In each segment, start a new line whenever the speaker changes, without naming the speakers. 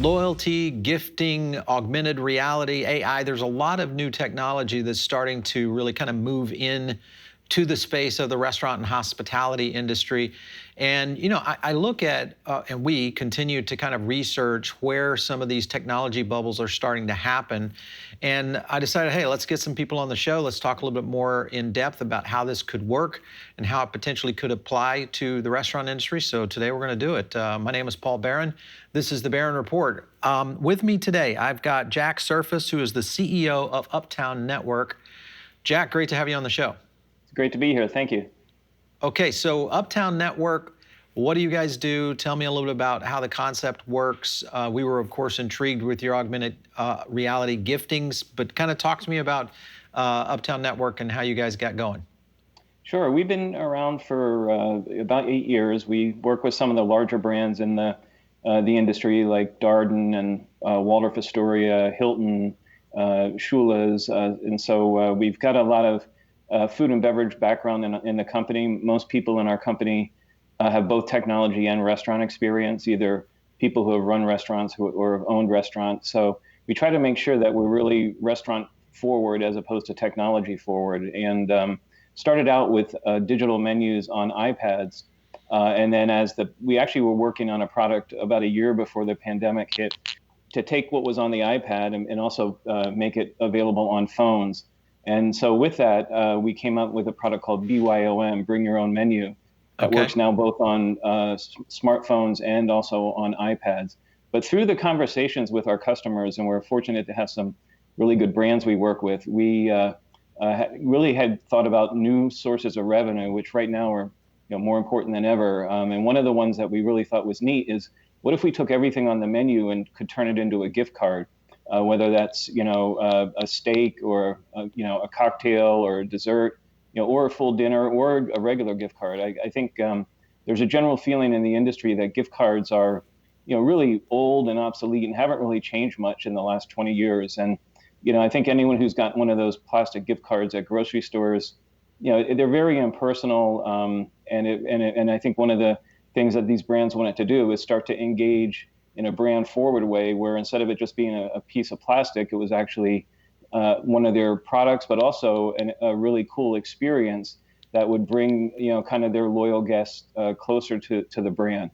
loyalty, gifting, augmented reality, AI. There's a lot of new technology that's starting to really kind of move in to the space of the restaurant and hospitality industry. And, I look at, and we continue to kind of research where some of these technology bubbles are starting to happen. And I decided, hey, let's get some people on the show. Let's talk a little bit more in depth about how this could work and how it potentially could apply to the restaurant industry. So today we're going to do it. My name is Paul Barron. This is the Barron Report. With me today, I've got Jack Serfass, who is the CEO of Uptown Network. Jack, great to have you on the show.
It's great to be here. Thank you.
Okay, so Uptown Network, what do you guys do? Tell me a little bit about how the concept works. We were, of course, intrigued with your augmented reality giftings, but kind of talk to me about Uptown Network and how you guys got going.
Sure. We've been around for about 8 years. We work with some of the larger brands in the industry, like Darden and Waldorf Astoria, Hilton, Shula's, and so we've got a lot of food and beverage background in the company. Most people in our company have both technology and restaurant experience, either people who have run restaurants or have owned restaurants. So we try to make sure that we're really restaurant forward as opposed to technology forward. And started out with digital menus on iPads. And then we actually were working on a product about a year before the pandemic hit to take what was on the iPad and also make it available on phones. And so with that, we came up with a product called BYOM, Bring Your Own Menu, that works now both on smartphones and also on iPads. But through the conversations with our customers, and we're fortunate to have some really good brands we work with, we really had thought about new sources of revenue, which right now are more important than ever. And one of the ones that we really thought was neat is, what if we took everything on the menu and could turn it into a gift card? Whether that's a steak or a cocktail or a dessert, or a full dinner or a regular gift card. I think there's a general feeling in the industry that gift cards are really old and obsolete and haven't really changed much in the last 20 years. And I think anyone who's got one of those plastic gift cards at grocery stores, they're very impersonal. And I think one of the things that these brands wanted to do is start to engage in a brand forward way, where instead of it just being a piece of plastic, it was actually one of their products, but also a really cool experience that would bring kind of their loyal guests closer to the brand.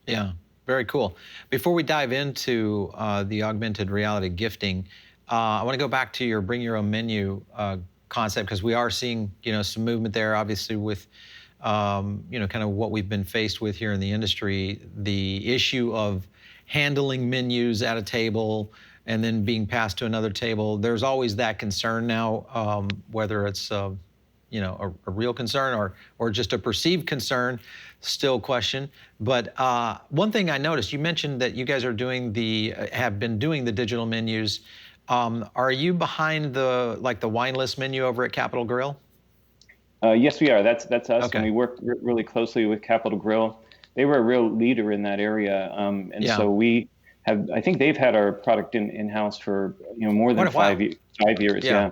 Yeah, very cool. Before we dive into the augmented reality gifting, I want to go back to your Bring Your Own Menu concept, because we are seeing some movement there, obviously, with kind of what we've been faced with here in the industry, the issue of handling menus at a table and then being passed to another table. There's always that concern now, whether it's a real concern or just a perceived concern, still question. But one thing I noticed, you mentioned that you guys are have been doing the digital menus. Are you behind the wine list menu over at Capital Grille?
Yes, we are. That's us,
okay.
And we work really closely with Capital Grille. They were a real leader in that area, so we have. I think they've had our product in house for more than 5 years. Yeah.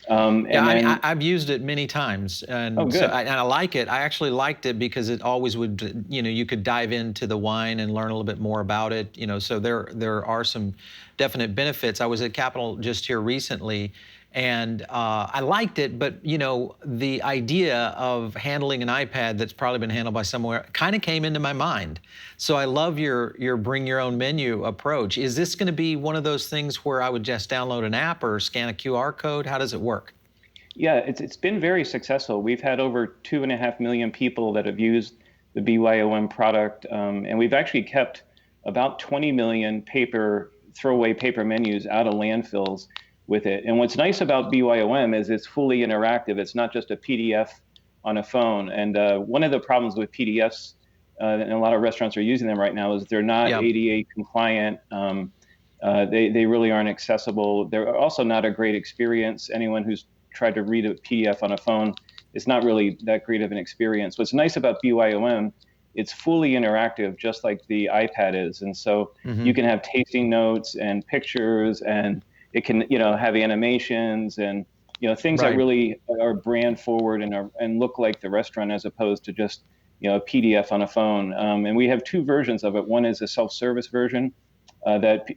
I've used it many times, and I like it. I actually liked it because it always would, you could dive into the wine and learn a little bit more about it. So there are some definite benefits. I was at Capital just here recently, and I liked it, but the idea of handling an iPad that's probably been handled by someone kind of came into my mind. So I love your Bring Your Own Menu approach. Is this going to be one of those things where I would just download an app or scan a QR code? How does it work?
Yeah, it's been very successful. We've had over 2.5 million people that have used the BYOM product, and we've actually kept about 20 million throwaway paper menus out of landfills with it. And what's nice about BYOM is it's fully interactive. It's not just a PDF on a phone. And one of the problems with PDFs, and a lot of restaurants are using them right now, is they're not ADA compliant. They really aren't accessible. They're also not a great experience. Anyone who's tried to read a PDF on a phone, it's not really that great of an experience. What's nice about BYOM, it's fully interactive, just like the iPad is. And so you can have tasting notes and pictures, and it can, have animations and, things that really are brand forward and look like the restaurant, as opposed to just, a PDF on a phone. And we have two versions of it. One is a self-service version, that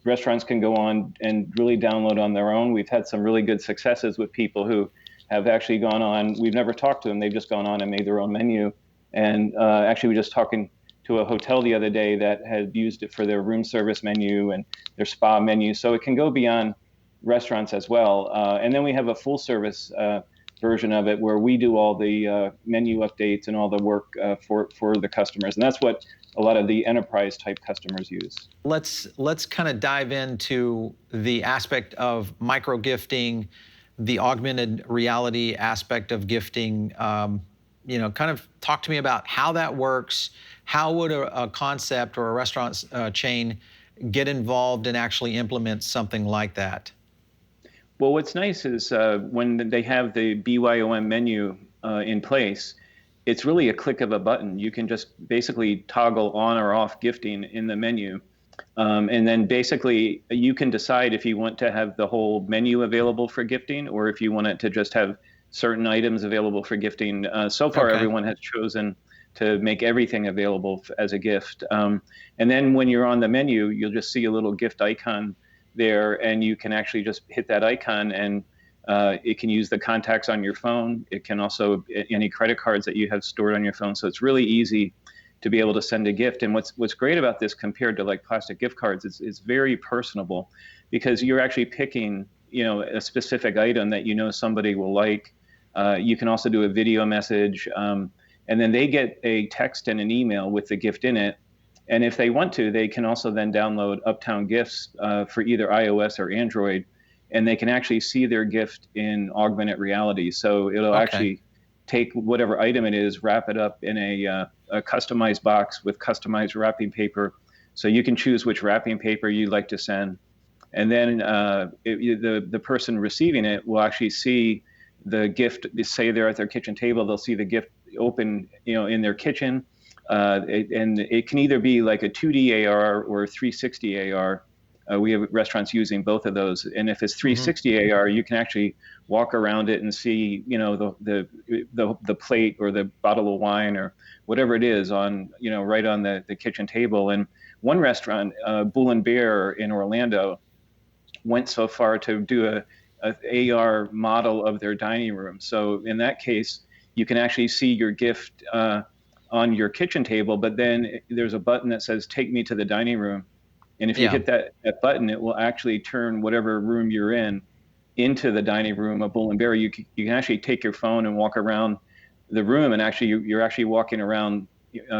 restaurants can go on and really download on their own. We've had some really good successes with people who have actually gone on. We've never talked to them. They've just gone on and made their own menu. And actually, we were just talking to a hotel the other day that had used it for their room service menu and their spa menu. So it can go beyond restaurants as well. And then we have a full service version of it where we do all the menu updates and all the work for the customers. And that's what a lot of the enterprise type customers use.
Let's kind of dive into the aspect of micro gifting, the augmented reality aspect of gifting. Kind of talk to me about how that works. How would a concept or a restaurant chain get involved and actually implement something like that?
Well, what's nice is when they have the BYOM menu in place, it's really a click of a button. You can just basically toggle on or off gifting in the menu. And then basically you can decide if you want to have the whole menu available for gifting or if you want it to just have certain items available for gifting. So far,
Okay.
everyone has chosen to make everything available as a gift. And then when you're on the menu, you'll just see a little gift icon there, and you can actually just hit that icon, and it can use the contacts on your phone. It can also any credit cards that you have stored on your phone. So it's really easy to be able to send a gift. And what's great about this compared to like plastic gift cards is it's very personable because you're actually picking a specific item that somebody will like. You can also do a video message, and then they get a text and an email with the gift in it. And if they want to, they can also then download Uptown Gifts for either iOS or Android, and they can actually see their gift in augmented reality. So it'll actually take whatever item it is, wrap it up in a customized box with customized wrapping paper. So you can choose which wrapping paper you'd like to send. And then the person receiving it will actually see the gift, say they're at their kitchen table, they'll see the gift open, in their kitchen. And it can either be like a 2D AR or a 360 AR. We have restaurants using both of those. And if it's 360 AR, you can actually walk around it and see, the plate or the bottle of wine or whatever it is on, right on the kitchen table. And one restaurant, Bull and Bear in Orlando, went so far to do a AR model of their dining room. So in that case, you can actually see your gift on your kitchen table, but then there's a button that says, "Take me to the dining room." And if you hit that button, it will actually turn whatever room you're in into the dining room of Bull and Bear. You can actually take your phone and walk around the room, and actually you're actually walking around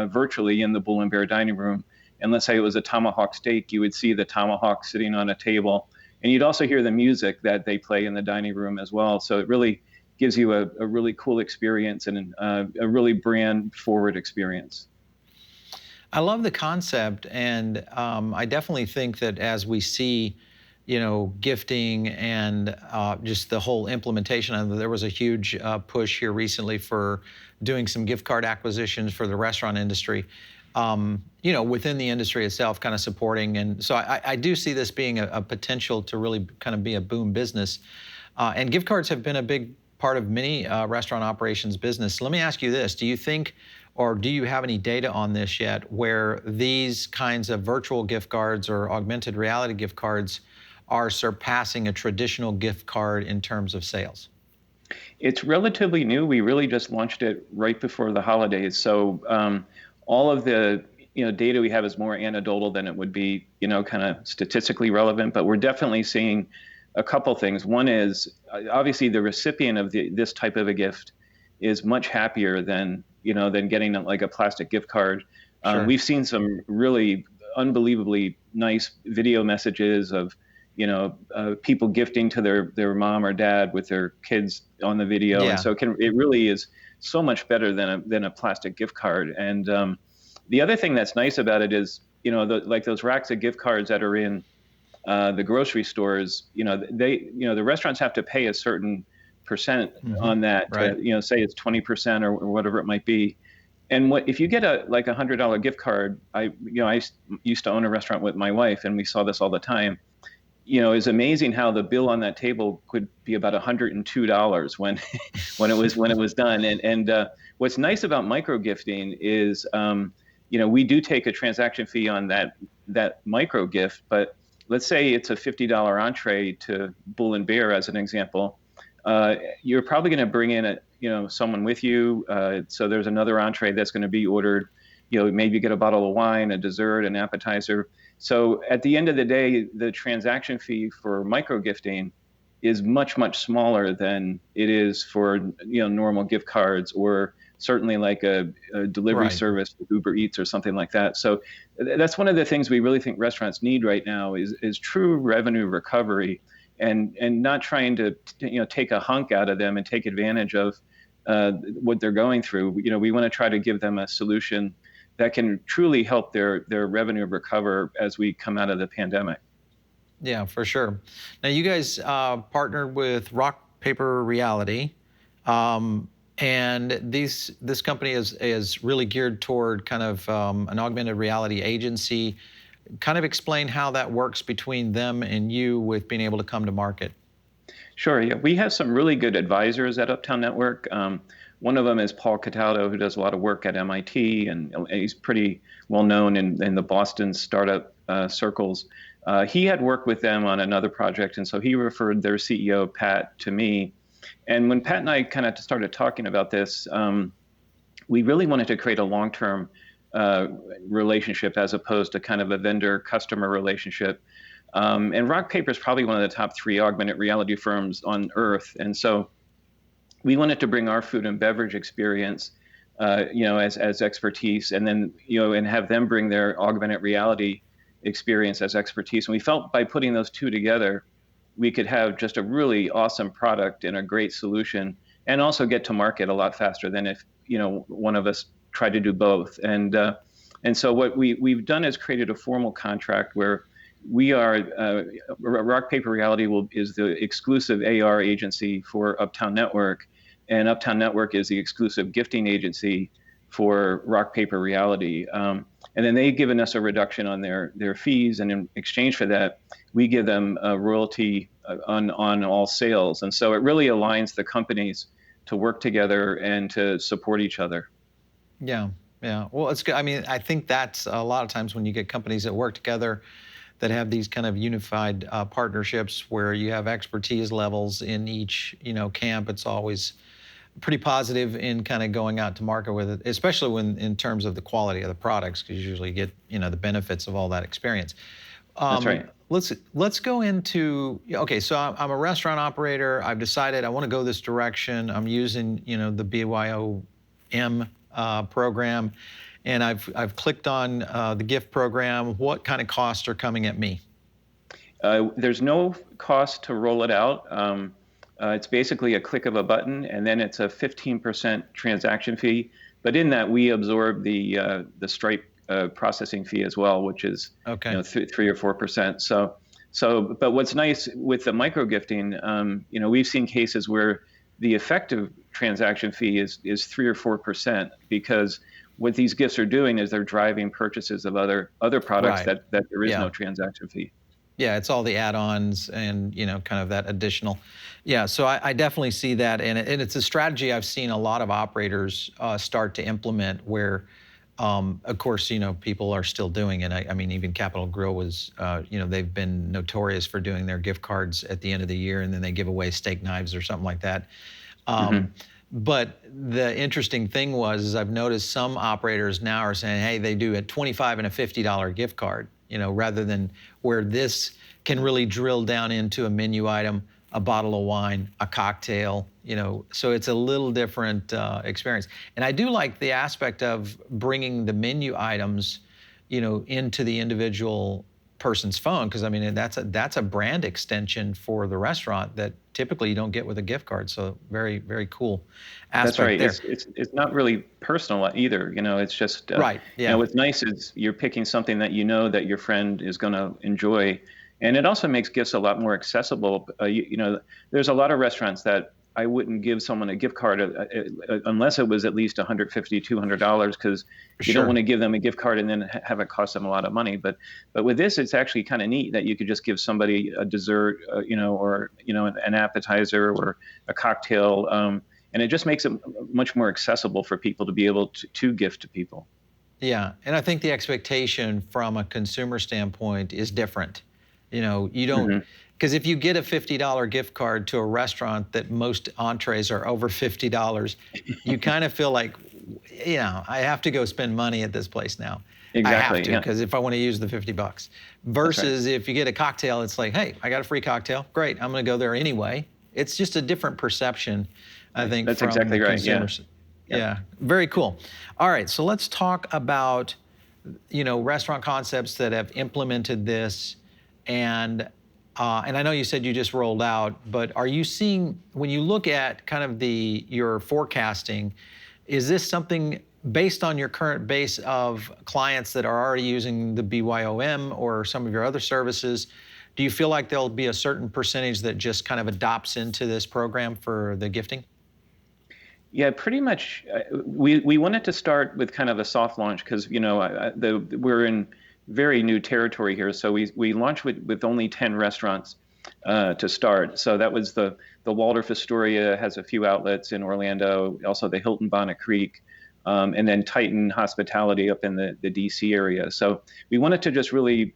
virtually in the Bull and Bear dining room. And let's say it was a tomahawk steak, you would see the tomahawk sitting on a table, and you'd also hear the music that they play in the dining room as well. So it really gives you a really cool experience and a really brand forward experience.
I love the concept, and I definitely think that as we see, gifting and just the whole implementation, and there was a huge push here recently for doing some gift card acquisitions for the restaurant industry, within the industry itself, kind of supporting. And so I do see this being a potential to really kind of be a boom business. And gift cards have been a big part of many restaurant operations business. Let me ask you this. Do you think, or do you have any data on this yet, where these kinds of virtual gift cards or augmented reality gift cards are surpassing a traditional gift card in terms of sales?
It's relatively new. We really just launched it right before the holidays. So all of the data we have is more anecdotal than it would be, kind of statistically relevant, but we're definitely seeing a couple things. One is obviously the recipient of this type of a gift is much happier than getting like a plastic gift card.
Sure.
We've seen some really unbelievably nice video messages of people gifting to their mom or dad with their kids on the video.
Yeah.
And so it really is so much better than a plastic gift card. And the other thing that's nice about it is like those racks of gift cards that are in the grocery stores, the restaurants have to pay a certain percent on that,
right.
Say it's 20% or whatever it might be. And if you get a $100 gift card, I used to own a restaurant with my wife, and we saw this all the time. It's amazing how the bill on that table could be about $102 when it was done. And what's nice about micro gifting is we do take a transaction fee on that micro gift, but let's say it's a $50 entree to Bull and Bear as an example. You're probably going to bring in someone with you. So there's another entree that's going to be ordered. Maybe you get a bottle of wine, a dessert, an appetizer. So at the end of the day, the transaction fee for micro gifting is much, much smaller than it is for normal gift cards, or certainly like a delivery
Right.
service, Uber Eats or something like that. So that's one of the things we really think restaurants need right now is true revenue recovery, and not trying to take a hunk out of them and take advantage of what they're going through. We want to try to give them a solution that can truly help their revenue recover as we come out of the pandemic.
Yeah, for sure. Now, you guys partnered with Rock Paper Reality, and this company is really geared toward kind of an augmented reality agency. Kind of explain how that works between them and you with being able to come to market.
Sure. Yeah, we have some really good advisors at Uptown Network. One of them is Paul Cataldo, who does a lot of work at MIT, and he's pretty well known in the Boston startup circles. He had worked with them on another project, and so he referred their CEO, Pat, to me. And when Pat and I kind of started talking about this, we really wanted to create a long-term relationship as opposed to kind of a vendor-customer relationship. And Rock Paper is probably one of the top 3 augmented reality firms on earth. And so we wanted to bring our food and beverage experience, as expertise, and then, and have them bring their augmented reality experience as expertise. And we felt by putting those two together, we could have just a really awesome product and a great solution, and also get to market a lot faster than if, one of us tried to do both. And so what we've done is created a formal contract where we are, Rock Paper Reality is the exclusive AR agency for Uptown Network, and Uptown Network is the exclusive gifting agency for Rock Paper Reality. And then they've given us a reduction on their fees, and in exchange for that, we give them a royalty on all sales. And so it really aligns the companies to work together and to support each other.
Yeah, yeah. Well, it's good. I mean, I think that's a lot of times when you get companies that work together that have these kind of unified partnerships where you have expertise levels in each, camp. It's always pretty positive in kind of going out to market with it, especially when in terms of the quality of the products, because you usually get, the benefits of all that experience.
That's right.
Let's go into, okay, so I'm a restaurant operator. I've decided I want to go this direction. I'm using, the BYOM program, and I've clicked on the gift program. What kind of costs are coming at me?
There's no cost to roll it out. It's basically a click of a button, and then it's a 15% transaction fee. But in that, we absorb the Stripe processing fee as well, which is
Okay.
3 or 4%. But what's nice with the micro gifting, we've seen cases where the effective transaction fee is 3 or 4%, because what these gifts are doing is they're driving purchases of other products
Right.
that there is
Yeah.
no transaction fee.
Yeah, it's all the add-ons and, kind of that additional. Yeah, so I definitely see that, and it's a strategy I've seen a lot of operators start to implement where, of course, people are still doing it. I mean, even Capital Grill was, they've been notorious for doing their gift cards at the end of the year, and then they give away steak knives or something like that. But the interesting thing is I've noticed some operators now are saying, hey, they do a $25 and a $50 gift card, rather than where this can really drill down into a menu item, a bottle of wine, a cocktail, so it's a little different experience. And I do like the aspect of bringing the menu items, into the individual person's phone, because I mean that's a brand extension for the restaurant that typically you don't get with a gift card. So very, very cool
That's
aspect
right.
there.
It's not really personal either. It's just
Right. Yeah.
what's nice is you're picking something that that your friend is going to enjoy, and it also makes gifts a lot more accessible. There's a lot of restaurants that I wouldn't give someone a gift card unless it was at least $150, $200, because you don't want to give them a gift card and then have it cost them a lot of money. But with this, it's actually kind of neat that you could just give somebody a dessert, or an appetizer or a cocktail, and it just makes it much more accessible for people to be able to gift to people.
Yeah, and I think the expectation from a consumer standpoint is different. You don't,
Hmm.
because if you get a $50 gift card to a restaurant that most entrees are over $50, you kind of feel like, I have to go spend money at this place now. I have
Exactly.
to,
Yeah,
because if I want to use the $50.
that's right.
Versus if you get a cocktail, it's like, hey, I got a free cocktail. Great, I'm going to go there anyway. It's just a different perception, I think,
That's
from
exactly
the
right. Yeah.
consumers.
Yep.
Yeah, very cool. All right, so let's talk about restaurant concepts that have implemented this, and and I know you said you just rolled out, but are you seeing, when you look at kind of your forecasting, is this something based on your current base of clients that are already using the BYOM or some of your other services? Do you feel like there'll be a certain percentage that just kind of adopts into this program for the gifting?
Yeah, pretty much. We wanted to start with kind of a soft launch because we're in very new territory here. So we launched with only 10 restaurants to start. So that was the Waldorf Astoria has a few outlets in Orlando, also the Hilton Bonnet Creek, and then Titan Hospitality up in the DC area. So we wanted to just really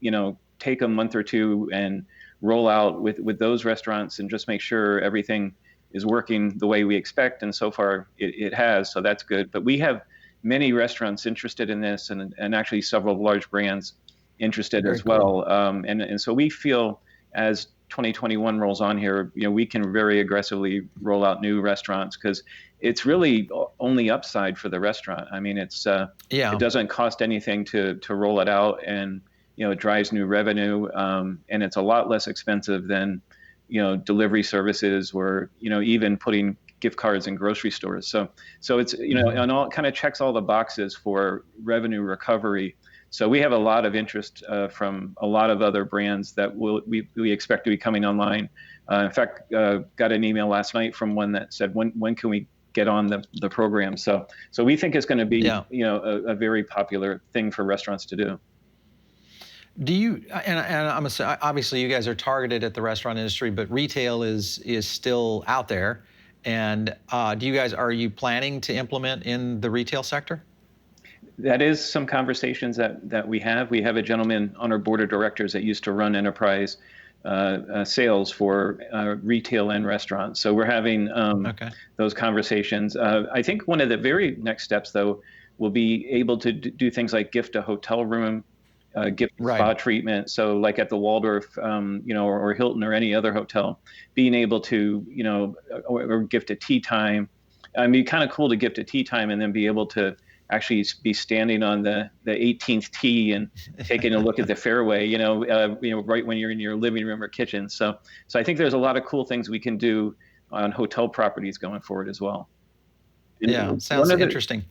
take a month or two and roll out with those restaurants and just make sure everything is working the way we expect, and so far it has, so that's good. But we have many restaurants interested in this, and actually several large brands interested
Very
as
cool.
well. And so we feel as 2021 rolls on here, we can very aggressively roll out new restaurants because it's really only upside for the restaurant. I mean, it
Yeah,
doesn't cost anything to roll it out, and it drives new revenue, and it's a lot less expensive than delivery services or even putting gift cards in grocery stores. So it's
hmm,
and all kind of checks all the boxes for revenue recovery. So we have a lot of interest from a lot of other brands that we expect to be coming online. In fact, got an email last night from one that said, when can we get on the program? So we think it's going to be
yeah.
a very popular thing for restaurants to do.
Do you, and obviously you guys are targeted at the restaurant industry, but retail is still out there. And are you planning to implement in the retail sector?
That is some conversations that we have. We have a gentleman on our board of directors that used to run enterprise sales for retail and restaurants. So we're having
Okay.
those conversations. I think one of the very next steps, though, will be able to do things like gift a hotel room, gift a
Right.
spa treatment. So like at the Waldorf, or Hilton or any other hotel, being able to, or gift a tea time. I mean, kind of cool to gift a tea time and then be able to actually be standing on the 18th tee and taking a look at the fairway, right when you're in your living room or kitchen. So I think there's a lot of cool things we can do on hotel properties going forward as well.
Yeah,
And
sounds interesting.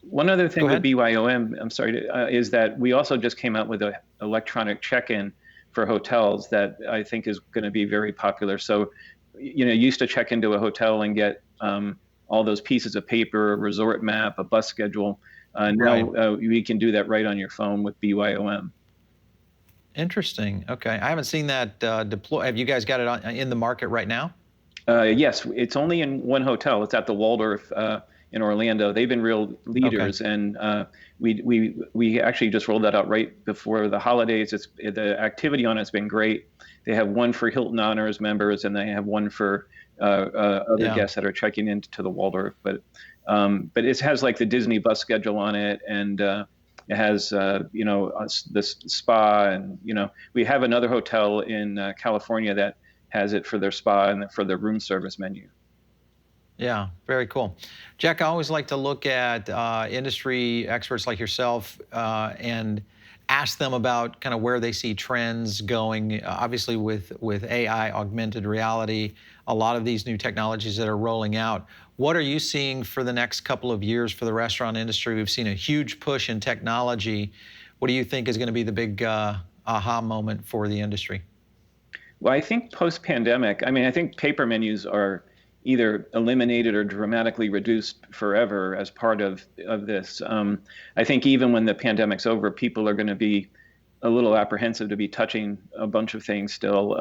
one other
Go
thing with
ahead.
I'm sorry, is that we also just came out with an electronic check-in for hotels that I think is going to be very popular. So, you used to check into a hotel and get all those pieces of paper, a resort map, a bus schedule.
Right.
Now we can do that right on your phone with BYOM.
Interesting. Okay. I haven't seen that deploy. Have you guys got it in the market right now?
Yes, it's only in one hotel. It's at the Waldorf in Orlando. They've been real
Okay.
leaders, and we actually just rolled that out right before the holidays. The activity on it's been great. They have one for Hilton Honors members, and they have one for other
Yeah.
guests that are checking into the Waldorf. But it has like the Disney bus schedule on it, and it has this spa, and we have another hotel in California that has it for their spa and for their room service menu.
Yeah, very cool. Jack, I always like to look at industry experts like yourself and ask them about kind of where they see trends going. Obviously, with AI, augmented reality, a lot of these new technologies that are rolling out. What are you seeing for the next couple of years for the restaurant industry? We've seen a huge push in technology. What do you think is going to be the big aha moment for the industry?
Well, I think post-pandemic, I mean, I think paper menus are either eliminated or dramatically reduced forever as part of this. I think even when the pandemic's over, people are going to be a little apprehensive to be touching a bunch of things still.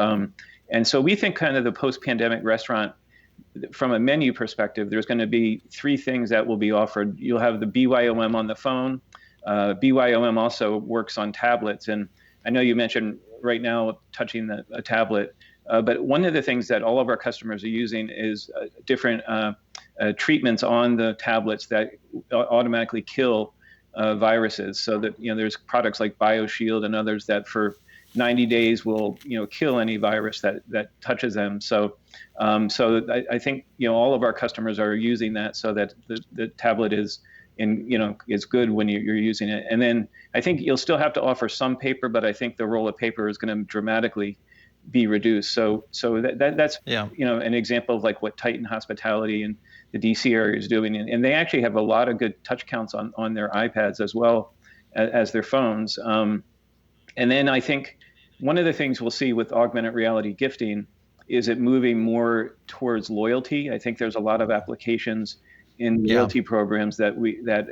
And so we think kind of the post-pandemic restaurant, from a menu perspective, there's going to be three things that will be offered. You'll have the BYOM on the phone. BYOM also works on tablets, and I know you mentioned right now touching a tablet, but one of the things that all of our customers are using is different treatments on the tablets that automatically kill viruses. So that there's products like BioShield and others that for 90 days will kill any virus that touches them. So I think all of our customers are using that so that the tablet is is good when you're using it. And then I think you'll still have to offer some paper, but I think the roll of paper is going to dramatically be reduced. So that's
Yeah.
an example of like what Titan Hospitality and the DC area is doing, and they actually have a lot of good touch counts on their iPads as well as their phones. And then I think one of the things we'll see with augmented reality gifting is it moving more towards loyalty. I think there's a lot of applications in loyalty programs that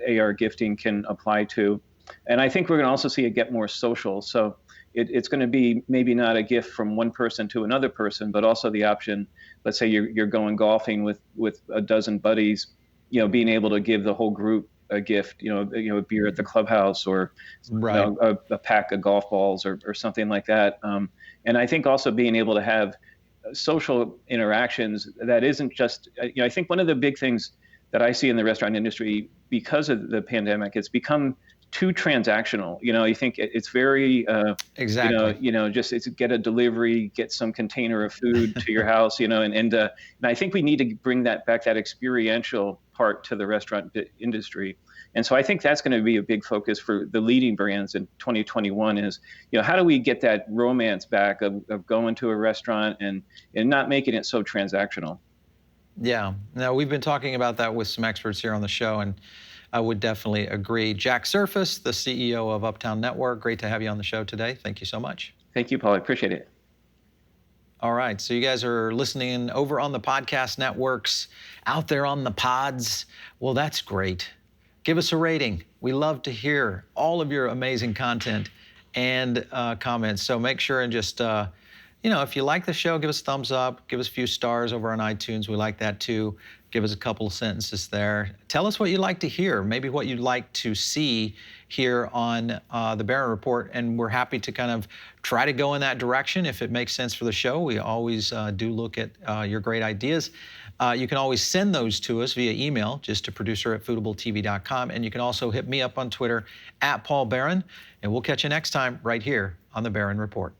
AR gifting can apply to. And I think we're going to also see it get more social. So it's going to be maybe not a gift from one person to another person, but also the option, let's say you're going golfing with a dozen buddies, being able to give the whole group a gift, a beer at the clubhouse, or a pack of golf balls or something like that. And I think also being able to have social interactions that isn't just, I think one of the big things that I see in the restaurant industry because of the pandemic, it's become too transactional. You think it's very,
exactly.
Just it's get a delivery, get some container of food to your house, and I think we need to bring that back, that experiential part to the restaurant industry. And so I think that's going to be a big focus for the leading brands in 2021 is, how do we get that romance back of going to a restaurant and not making it so transactional?
Yeah, now we've been talking about that with some experts here on the show, and I would definitely agree. Jack Serfass, the CEO of Uptown Network, great to have you on the show today. Thank you so much.
Thank you, Paul. I appreciate it.
All right, so you guys are listening over on the podcast networks, out there on the pods. Well, that's great. Give us a rating. We love to hear all of your amazing content and comments. So make sure and just, if you like the show, give us a thumbs up, give us a few stars over on iTunes. We like that too. Give us a couple of sentences there. Tell us what you'd like to hear, maybe what you'd like to see here on the Barron Report, and we're happy to kind of try to go in that direction if it makes sense for the show. We always do look at your great ideas. You can always send those to us via email, just to producer@foodabletv.com, and you can also hit me up on Twitter @PaulBarron, and we'll catch you next time right here on the Barron Report.